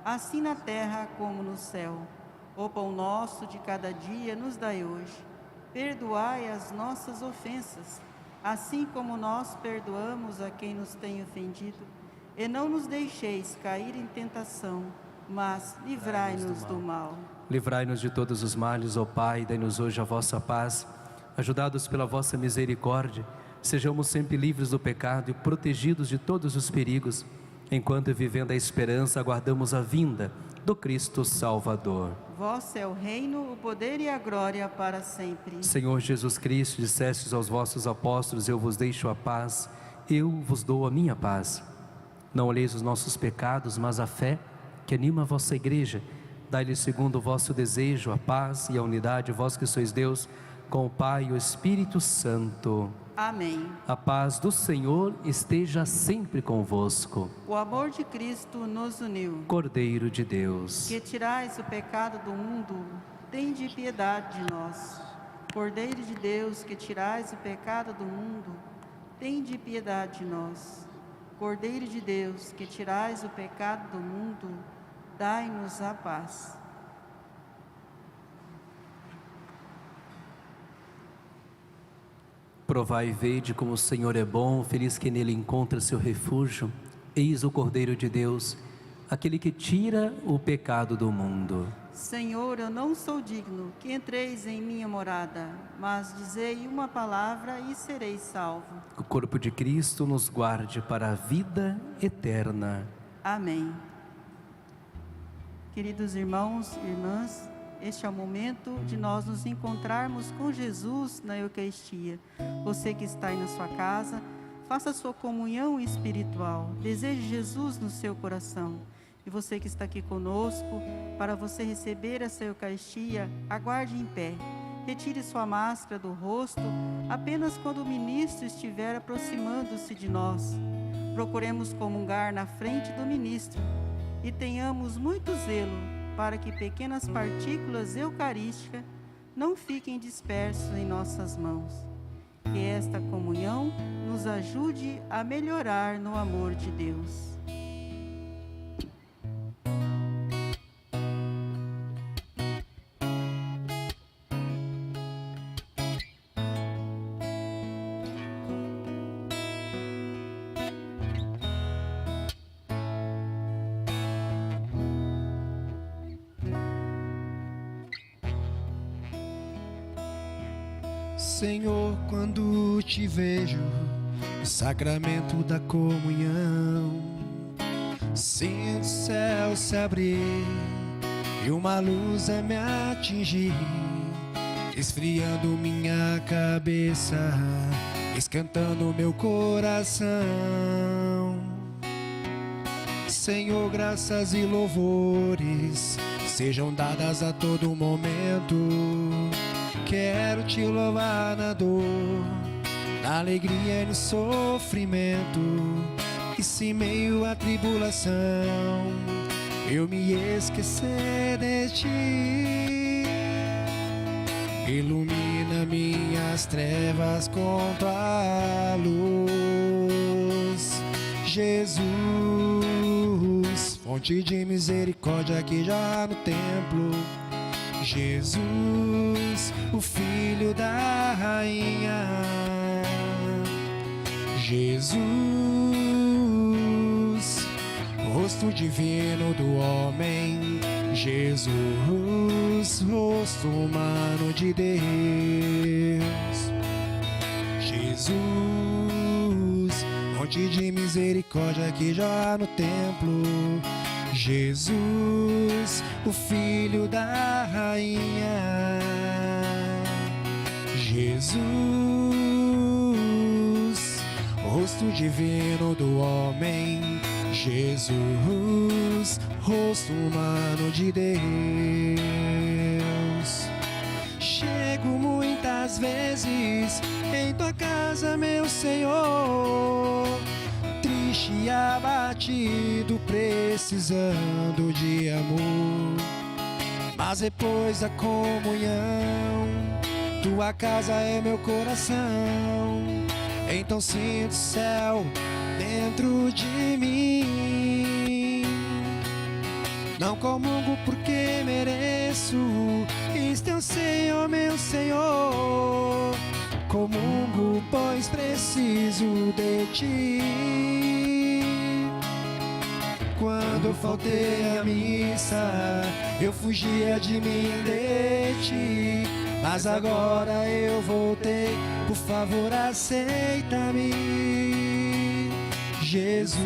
assim na terra como no céu. O pão nosso de cada dia nos dai hoje. Perdoai as nossas ofensas, assim como nós perdoamos a quem nos tem ofendido. E não nos deixeis cair em tentação, mas livrai-nos do mal. Livrai-nos de todos os males, ó Pai, dai-nos hoje a vossa paz. Ajudados pela vossa misericórdia, sejamos sempre livres do pecado e protegidos de todos os perigos, enquanto, vivendo a esperança, aguardamos a vinda do Cristo Salvador. Vosso é o reino, o poder e a glória para sempre. Senhor Jesus Cristo, dissestes aos vossos apóstolos: eu vos deixo a paz, eu vos dou a minha paz. Não olheis os nossos pecados, mas a fé que anima a vossa Igreja. Dai-lhe, segundo o vosso desejo, a paz e a unidade, vós que sois Deus, com o Pai e o Espírito Santo. Amém. A paz do Senhor esteja sempre convosco. O amor de Cristo nos uniu. Cordeiro de Deus, Que tirais o pecado do mundo, tende piedade de nós. Cordeiro de Deus, que tirais o pecado do mundo, tende piedade de nós. Cordeiro de Deus, que tirais o pecado do mundo, dai-nos a paz. provai e vede como o Senhor é bom, feliz quem nele encontra seu refúgio. Eis o Cordeiro de Deus, aquele que tira o pecado do mundo. Senhor, eu não sou digno que entreis em minha morada, mas dizei uma palavra e serei salvo. O corpo de Cristo nos guarde para a vida eterna. Amém. Queridos irmãos e irmãs, este é o momento de nós nos encontrarmos com Jesus na Eucaristia. Você que está aí na sua casa, faça a sua comunhão espiritual. Deseje Jesus no seu coração. E você que está aqui conosco, para você receber essa Eucaristia, aguarde em pé. Retire sua máscara do rosto apenas quando o ministro estiver aproximando-se de nós. Procuremos comungar na frente do ministro e tenhamos muito zelo para que pequenas partículas eucarísticas não fiquem dispersas em nossas mãos. Que esta comunhão nos ajude a melhorar no amor de Deus. Senhor, quando te vejo no sacramento da comunhão, sinto o céu se abrir e uma luz a me atingir. esfriando minha cabeça, esquentando meu coração. Senhor, graças e louvores sejam dadas a todo momento. Quero te louvar na dor, na alegria e no sofrimento. E se meio à tribulação eu me esquecer de ti, ilumina minhas trevas com tua luz. Jesus, fonte de misericórdia aqui já no templo. Jesus, o Filho da Rainha. Jesus, rosto divino do homem. Jesus, rosto humano de Deus. Jesus, fonte de misericórdia aqui já no templo. Jesus, o Filho da Rainha. Jesus, rosto divino do homem. Jesus, rosto humano de Deus. Chego muitas vezes em tua casa, meu Senhor, triste e abatido, precisando de amor. Mas depois da comunhão, tua casa é meu coração. Então sinto o céu dentro de mim. Não comungo porque mereço, isto eu sei, ó meu Senhor. Comungo pois preciso de ti. Quando faltei à missa, eu fugia de mim, de ti. Mas agora eu voltei, por favor aceita-me. Jesus,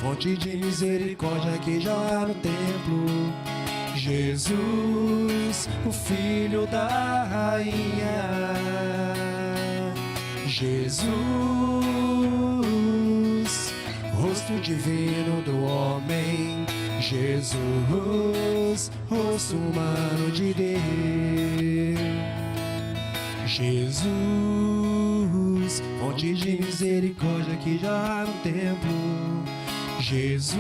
fonte de misericórdia aqui já no templo. Jesus, o Filho da Rainha. Jesus, rosto divino do homem. Jesus, rosto humano de Deus. Jesus, fonte de misericórdia aqui já no templo. Jesus,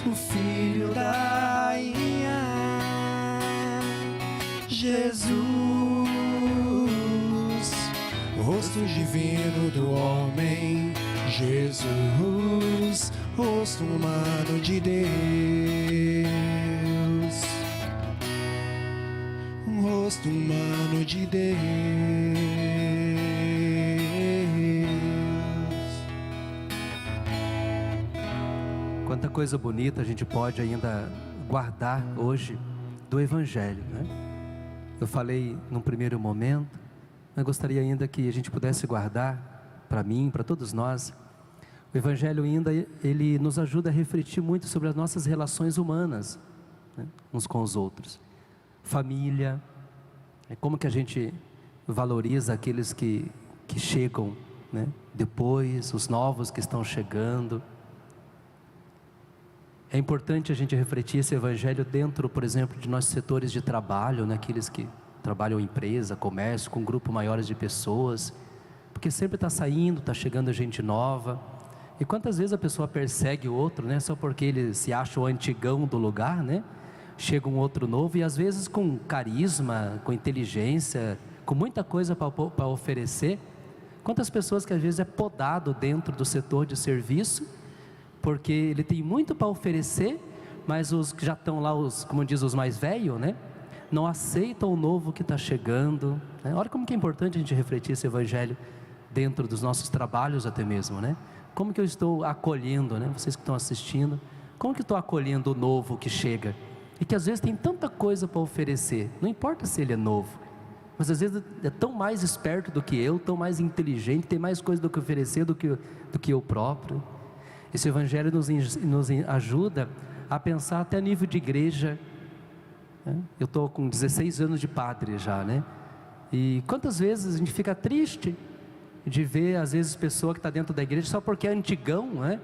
o Filho da Rainha. Jesus, rosto divino do homem. Jesus, rosto humano de Deus. Um rosto humano de Deus. Quanta coisa bonita a gente pode ainda guardar hoje do Evangelho, né? Eu falei num primeiro momento, mas gostaria ainda que a gente pudesse guardar para mim, para todos nós. O Evangelho ainda, ele nos ajuda a refletir muito sobre as nossas relações humanas, né, uns com os outros. Família, como que a gente valoriza aqueles que chegam, né, depois, os novos que estão chegando. É importante a gente refletir esse Evangelho dentro, por exemplo, de nossos setores de trabalho, né, aqueles que trabalham em empresa, comércio, com um grupo maiores de pessoas, porque sempre está saindo, está chegando gente nova. E quantas vezes a pessoa persegue o outro, né, só porque ele se acha o antigão do lugar, né? Chega um outro novo e às vezes com carisma, com inteligência, com muita coisa para oferecer. Quantas pessoas que às vezes é podado dentro do setor de serviço, porque ele tem muito para oferecer, mas os que já estão lá, como diz, os mais velhos, né, não aceitam o novo que está chegando, né? Olha como que é importante a gente refletir esse Evangelho dentro dos nossos trabalhos até mesmo, né? Como que eu estou acolhendo, né? Vocês que estão assistindo, como que eu estou acolhendo o novo que chega? E que às vezes tem tanta coisa para oferecer, não importa se ele é novo, mas às vezes é tão mais esperto do que eu, tão mais inteligente, tem mais coisa do que oferecer do que eu próprio. Esse Evangelho nos ajuda a pensar até a nível de igreja, Eu estou com 16 anos de padre já, né? E quantas vezes a gente fica triste de ver, às vezes, pessoa que está dentro da igreja só porque é antigão, né?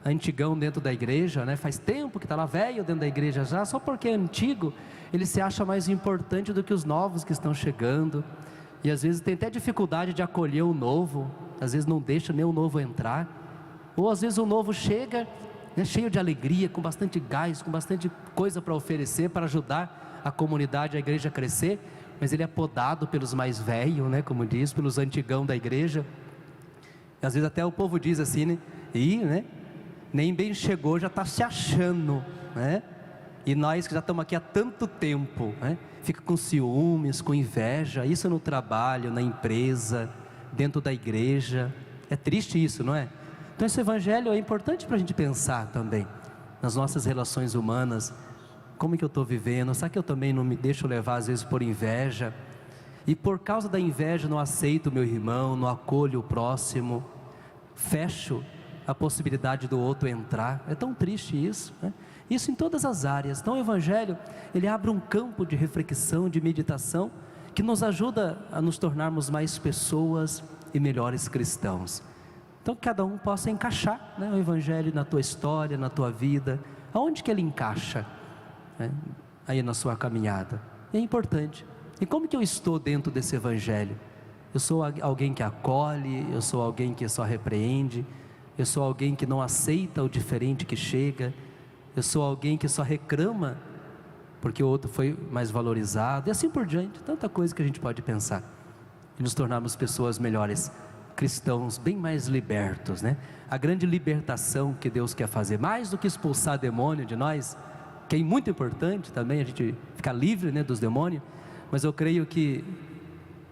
Antigão dentro da igreja, né? Faz tempo que está lá, velho dentro da igreja já, só porque é antigo, ele se acha mais importante do que os novos que estão chegando. E às vezes tem até dificuldade de acolher o novo, às vezes não deixa nem o novo entrar. Ou às vezes o novo chega, né, cheio de alegria, com bastante gás, com bastante coisa para oferecer, para ajudar a comunidade, a igreja a crescer, mas ele é podado pelos mais velhos, né, como diz, pelos antigão da igreja. E às vezes até o povo diz assim, né, né, nem bem chegou, já está se achando, né? E nós que já estamos aqui há tanto tempo, né, fica com ciúmes, com inveja, isso no trabalho, na empresa, dentro da igreja. É triste isso, não é? Então esse evangelho é importante para a gente pensar também nas nossas relações humanas. Como que eu estou vivendo? Será que eu também não me deixo levar às vezes por inveja? E por causa da inveja não aceito o meu irmão, não acolho o próximo, fecho a possibilidade do outro entrar. É tão triste isso, né? Isso em todas as áreas. Então o evangelho, ele abre um campo de reflexão, de meditação, que nos ajuda a nos tornarmos mais pessoas e melhores cristãos. Então que cada um possa encaixar, né, o evangelho na tua história, na tua vida, aonde que ele encaixa, né, aí na sua caminhada. É importante. E como que eu estou dentro desse evangelho? Eu sou alguém que acolhe, eu sou alguém que só repreende, eu sou alguém que não aceita o diferente que chega, eu sou alguém que só reclama porque o outro foi mais valorizado, e assim por diante. Tanta coisa que a gente pode pensar e nos tornarmos pessoas melhores, cristãos bem mais libertos, né? A grande libertação que Deus quer fazer, mais do que expulsar demônio de nós, que é muito importante também a gente ficar livre, né, dos demônios, mas eu creio que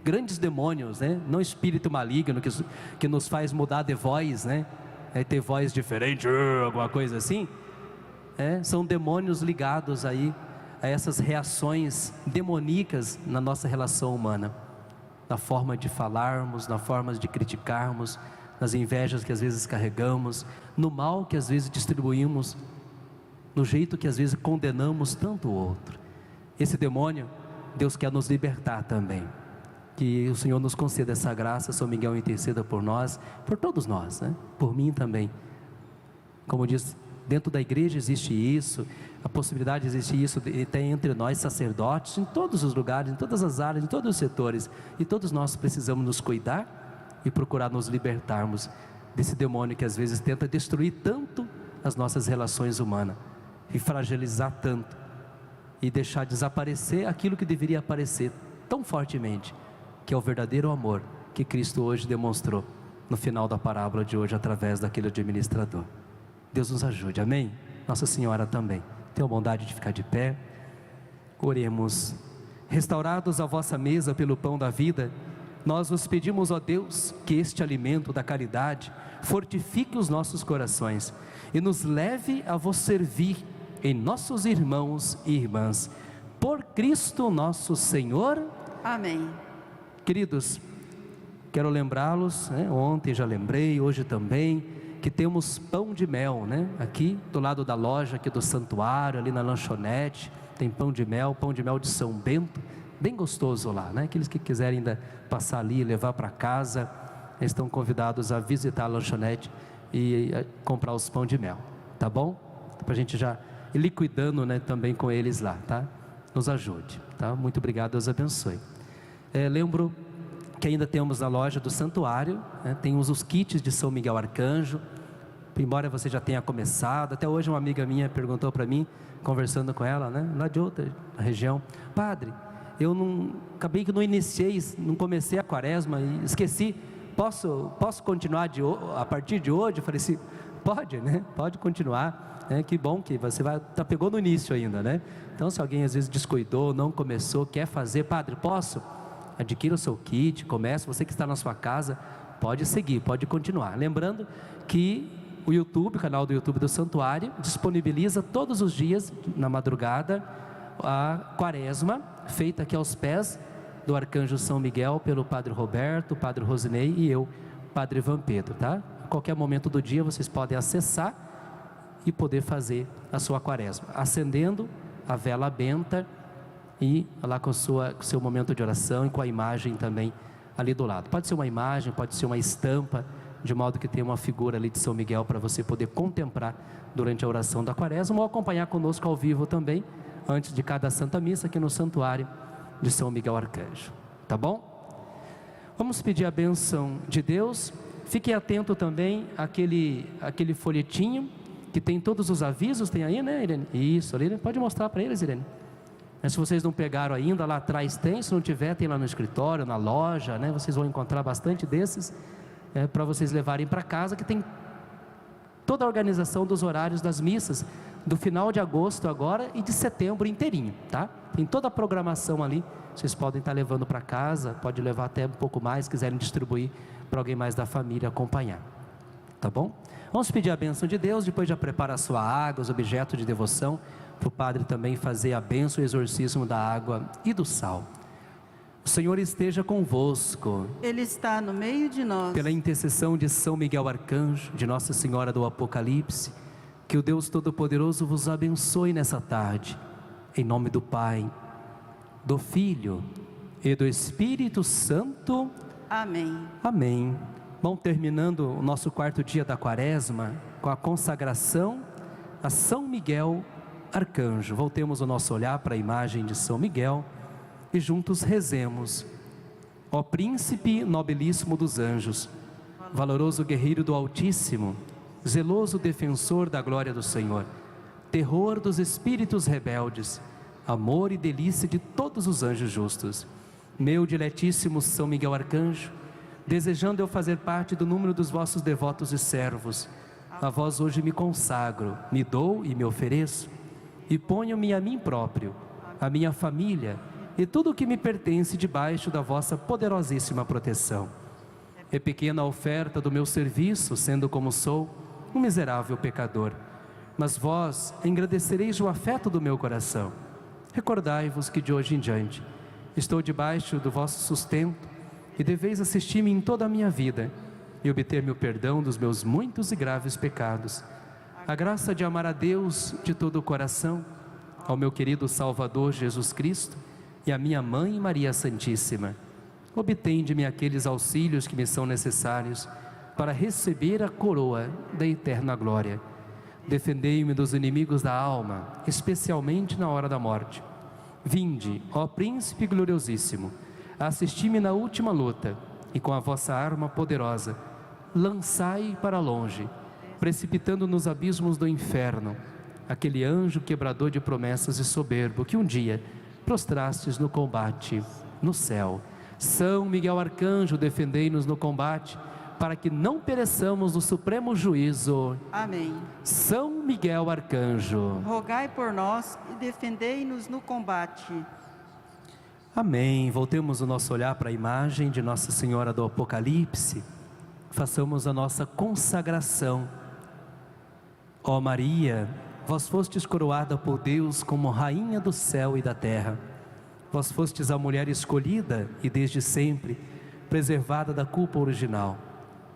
grandes demônios, né, não espírito maligno que nos faz mudar de voz, né, ter voz diferente, alguma coisa assim, são demônios ligados aí a essas reações demoníacas na nossa relação humana, na forma de falarmos, na forma de criticarmos, nas invejas que às vezes carregamos, no mal que às vezes distribuímos, no jeito que às vezes condenamos tanto o outro. Esse demônio, Deus quer nos libertar também. Que o Senhor nos conceda essa graça. São Miguel interceda por nós, por todos nós, né? Por mim também. Como diz, dentro da igreja existe isso, a possibilidade de existir isso tem entre nós sacerdotes, em todos os lugares, em todas as áreas, em todos os setores, e todos nós precisamos nos cuidar e procurar nos libertarmos desse demônio que às vezes tenta destruir tanto as nossas relações humanas, e fragilizar tanto, e deixar desaparecer aquilo que deveria aparecer tão fortemente, que é o verdadeiro amor que Cristo hoje demonstrou no final da parábola de hoje, através daquele administrador. Deus nos ajude, amém? Nossa Senhora também. Tenha bondade de ficar de pé. Oremos. Restaurados à vossa mesa pelo pão da vida, nós vos pedimos, ó Deus, que este alimento da caridade fortifique os nossos corações e nos leve a vos servir em nossos irmãos e irmãs. Por Cristo nosso Senhor. Amém. Queridos, quero lembrá-los, né? Ontem já lembrei, hoje também, que temos pão de mel, né? Aqui do lado da loja, aqui do santuário, ali na lanchonete, tem pão de mel de São Bento, bem gostoso lá, né? Aqueles que quiserem ainda passar ali e levar para casa, estão convidados a visitar a lanchonete e comprar os pão de mel, tá bom? Para a gente já ir liquidando, né, também com eles lá, tá? Nos ajude, tá? Muito obrigado, Deus abençoe. Lembro que ainda temos na loja do santuário, né, temos os kits de São Miguel Arcanjo, embora você já tenha começado. Até hoje uma amiga minha perguntou para mim, conversando com ela, né, lá de outra região: padre, eu acabei que não iniciei, não comecei a quaresma e esqueci, posso continuar a partir de hoje? Eu falei assim, pode, né, pode continuar, né, que bom que você pegou no início ainda, né? Então se alguém às vezes descuidou, não começou, quer fazer, padre, posso? Adquira o seu kit, comece. Você que está na sua casa, pode seguir, pode continuar. Lembrando que o YouTube, o canal do YouTube do Santuário, disponibiliza todos os dias, na madrugada, a quaresma, feita aqui aos pés do Arcanjo São Miguel, pelo Padre Roberto, Padre Rosinei e eu, Padre Ivan Pedro, tá? A qualquer momento do dia vocês podem acessar e poder fazer a sua quaresma, acendendo a vela benta e lá com o seu momento de oração e com a imagem também ali do lado. Pode ser uma imagem, pode ser uma estampa, de modo que tenha uma figura ali de São Miguel para você poder contemplar durante a oração da Quaresma, ou acompanhar conosco ao vivo também, antes de cada Santa Missa, aqui no Santuário de São Miguel Arcanjo. Tá bom? Vamos pedir a bênção de Deus. Fique atento também àquele folhetinho que tem todos os avisos. Tem aí, né, Irene? Isso, ali, pode mostrar para eles, Irene. Se vocês não pegaram ainda, lá atrás tem. Se não tiver, tem lá no escritório, na loja, né? Vocês vão encontrar bastante desses para vocês levarem para casa, que tem toda a organização dos horários das missas do final de agosto agora e de setembro inteirinho, tá? Tem toda a programação ali. Vocês podem estar levando para casa, pode levar até um pouco mais, se quiserem distribuir para alguém mais da família acompanhar. Tá bom? Vamos pedir a bênção de Deus, depois já prepara a sua água, os objetos de devoção, para o Padre também fazer a bênção e o exorcismo da água e do sal. O Senhor esteja convosco. Ele está no meio de nós. Pela intercessão de São Miguel Arcanjo, de Nossa Senhora do Apocalipse, que o Deus Todo-Poderoso vos abençoe nessa tarde. Em nome do Pai, do Filho e do Espírito Santo. Amém. Amém. Bom, terminando o nosso quarto dia da Quaresma, com a consagração a São Miguel Arcanjo. Voltemos o nosso olhar para a imagem de São Miguel e juntos rezemos. Ó Príncipe nobilíssimo dos anjos, valoroso guerreiro do Altíssimo, zeloso defensor da glória do Senhor, terror dos espíritos rebeldes, amor e delícia de todos os anjos justos, meu diletíssimo São Miguel Arcanjo, desejando eu fazer parte do número dos vossos devotos e servos, a vós hoje me consagro, me dou e me ofereço, e ponho-me a mim próprio, a minha família e tudo o que me pertence debaixo da vossa poderosíssima proteção. É pequena a oferta do meu serviço, sendo como sou, um miserável pecador, mas vós engrandecereis o afeto do meu coração. Recordai-vos que de hoje em diante estou debaixo do vosso sustento e deveis assistir-me em toda a minha vida e obter-me o perdão dos meus muitos e graves pecados, a graça de amar a Deus de todo o coração, ao meu querido Salvador Jesus Cristo e à minha Mãe Maria Santíssima. Obtende-me aqueles auxílios que me são necessários para receber a coroa da eterna glória. Defendei-me dos inimigos da alma, especialmente na hora da morte. Vinde, ó Príncipe gloriosíssimo, assisti-me na última luta, e com a vossa arma poderosa, lançai para longe, precipitando nos abismos do inferno, aquele anjo quebrador de promessas e soberbo, que um dia prostrastes no combate no céu. São Miguel Arcanjo, defendei-nos no combate, para que não pereçamos no supremo juízo. Amém. São Miguel Arcanjo, Rogai por nós e defendei-nos no combate. amém. Voltemos o nosso olhar para a imagem de Nossa Senhora do Apocalipse. Façamos a nossa consagração. Ó Maria, vós fostes coroada por Deus como rainha do céu e da terra. Vós fostes a mulher escolhida e desde sempre preservada da culpa original,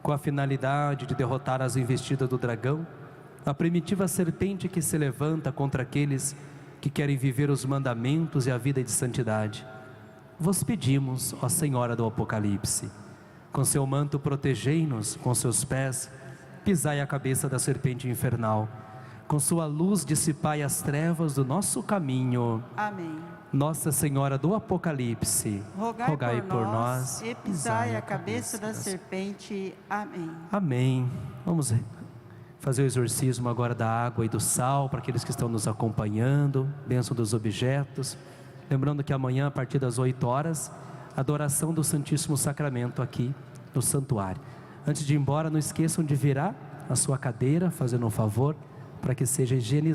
com a finalidade de derrotar as investidas do dragão, a primitiva serpente que se levanta contra aqueles que querem viver os mandamentos e a vida de santidade. Vos pedimos, ó Senhora do Apocalipse, com seu manto protegei-nos, com seus pés pisai a cabeça da serpente infernal, com sua luz dissipai as trevas do nosso caminho. Amém. Nossa Senhora do Apocalipse, Rogai por nós e pisai a cabeça da serpente. Amém. Amém. Vamos fazer o exorcismo agora da água e do sal para aqueles que estão nos acompanhando, bênção dos objetos. Lembrando que amanhã, a partir das 8 horas, adoração do Santíssimo Sacramento aqui no santuário. Antes de ir embora, não esqueçam de virar a sua cadeira, fazendo um favor, para que seja higienizada.